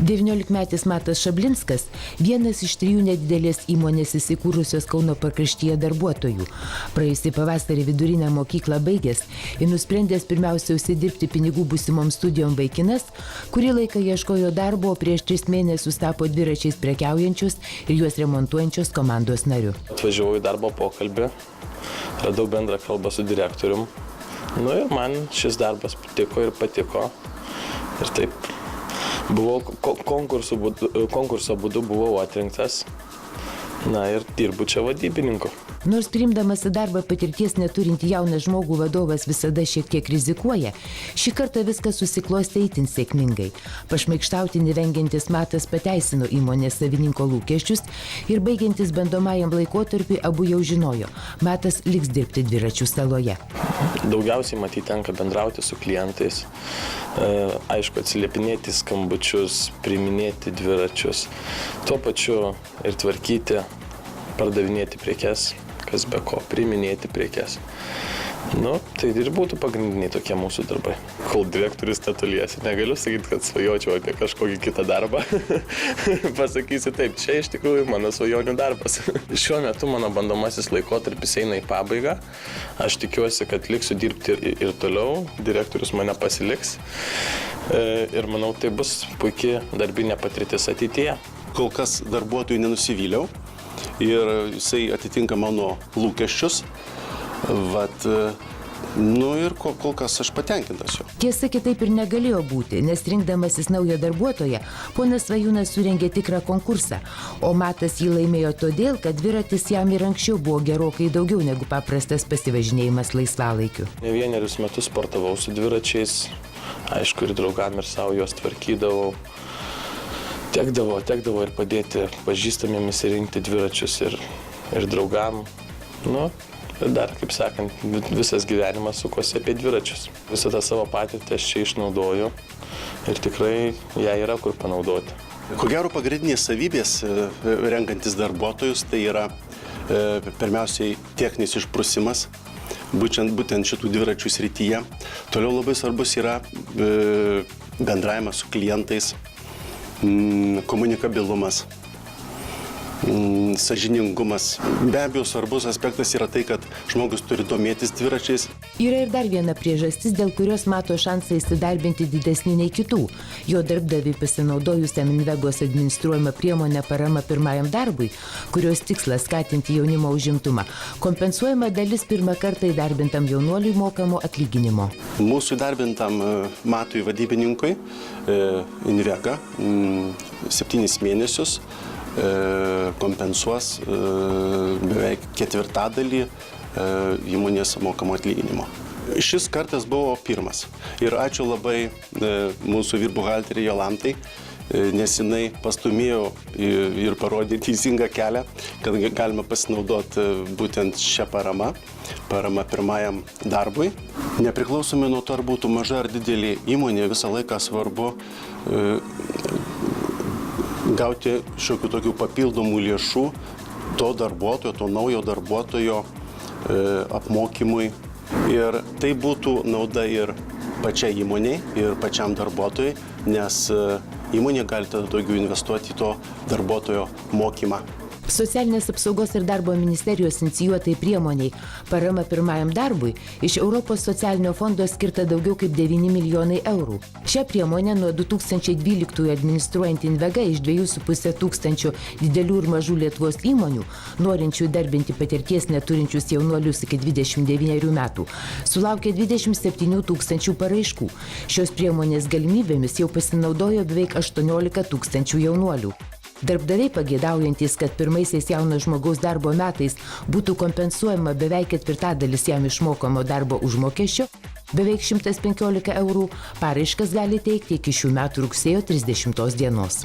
19-metis Matas Šablinskas – vienas iš 3 nedidelės įmonės įsikūrusios Kauno pakraštyje darbuotojų. Praėjusį pavasarį vidurinę mokyklą baigęs ir nusprendęs pirmiausia užsidirbti pinigų būsimom studijom vaikinas, kurį laiką ieškojo darbo, prieš 3 mėnesius tapo dviračiais prekiaujančios ir juos remontuojančios komandos nariu. Atvažiavau į darbo pokalbį, radau bendrą kalbą su direktorium. Ir man šis darbas patiko. Ir taip. Buvau konkurso būdu buvau atrinktas, ir dirbu čia vadybininku. Nors priimdamas į darbą patirties neturinti jauną žmogų vadovas visada šiek tiek rizikuoja, šį kartą viskas susiklostė itin sėkmingai. Pašmaikštauti nevengiantis Matas pateisino įmonės savininko lūkesčius ir baigiantis bandomajam laikotarpiui abu jau žinojo, Matas liks dirbti dviračių saloje. Daugiausiai matyti tenka bendrauti su klientais, aišku, atsiliepinėti skambučius, priiminėti dviračius, tuo pačiu ir tvarkyti, pardavinėti prekes, kas be ko, priiminėti prekes. Tai ir būtų pagrindiniai tokie mūsų darbai. Kol direktorius netoliesi, negaliu sakyti, kad svajočiau apie kažkokį kitą darbą. Pasakysiu taip, čia iš tikrųjų mano svajonių darbas. Šiuo metu mano bandomasis laikotarpis eina į pabaigą. Aš tikiuosi, kad liksiu dirbti ir toliau, direktorius mane pasiliks. Ir manau, tai bus puikiai darbinė patirtis ateityje. Kol kas darbuotojų nenusivyliau ir jisai atitinka mano lūkesčius. Ir kol kas aš patenkintas jo. Tiesa, kitaip ir negalėjo būti, nes rinkdamasis naują darbuotoją, ponas Svajūnas surengė tikrą konkursą, o Matas jį laimėjo todėl, kad dviratis jam ir anksčiau buvo gerokai daugiau negu paprastas pasivažinėjimas laisvalaikiu. Ne vienerius metus sportavau su dviračiais, aišku, ir draugam ir savo juos tvarkydavau. Tekdavo ir padėti pažįstamiems rinkti dviračius ir draugam. Ir dar, kaip sakant, visas gyvenimas sukosi apie dviračius. Visą tą savo patirtį aš čia išnaudoju ir tikrai ją yra kur panaudoti. Ko gero, pagrindinės savybės renkantis darbuotojus tai yra pirmiausiai techninis išprusimas, būtent šitų dviračių srityje. Toliau labai svarbus yra bendravimas su klientais, komunikabilumas, sąžiningumas. Be abejo, svarbus aspektas yra tai, kad žmogus turi domėtis dviračiais. Yra ir dar viena priežastis, dėl kurios mato šansą įsidarbinti didesnį nei kitų. Jo darbdaviui pasinaudojusiam Invegos administruojama priemonė parama pirmajam darbui, kurios tikslas skatinti jaunimo užimtumą, kompensuojama dalis pirmą kartą įdarbintam jaunuoliui mokamo atlyginimo. Mūsų įdarbintam Matui vadybininkui Invega 7 mėnesius kompensuos beveik 1/4 įmonės mokamo atlyginimo. Šis kartas buvo pirmas. Ir ačiū labai mūsų vyrbuhalteriai Jolantai, nes jinai pastumėjo ir parodė teisingą kelią, kad galima pasinaudoti būtent šią parama pirmajam darbui. Nepriklausomai nuo to, ar būtų maža ar didelė įmonė, visą laiką svarbu gauti šiokių tokių papildomų lėšų to naujo darbuotojo apmokymui. Ir tai būtų nauda ir pačiai įmoniai, ir pačiam darbuotojui, nes įmonė gali tada daugiau investuoti į to darbuotojo mokymą. Socialinės apsaugos ir darbo ministerijos inicijuotai priemoniai parama pirmajam darbui iš Europos socialinio fondo skirta daugiau kaip 9 milijonai eurų. Šią priemonę nuo 2012 administruojant Invega iš 2,5 tūkstančio didelių ir mažų Lietuvos įmonių, norinčių darbinti patirties neturinčius jaunuolius iki 29 metų, sulaukė 27 tūkstančių paraiškų. Šios priemonės galimybėmis jau pasinaudojo beveik 18 tūkstančių jaunuolių. Darbdaviai pageidaujantis, kad pirmaisiais jauno žmogaus darbo metais būtų kompensuojama beveik 1/4 jam išmokamo darbo užmokesčio, beveik 115 eurų, paraiškas gali teikti iki šių metų rugsėjo 30 dienos.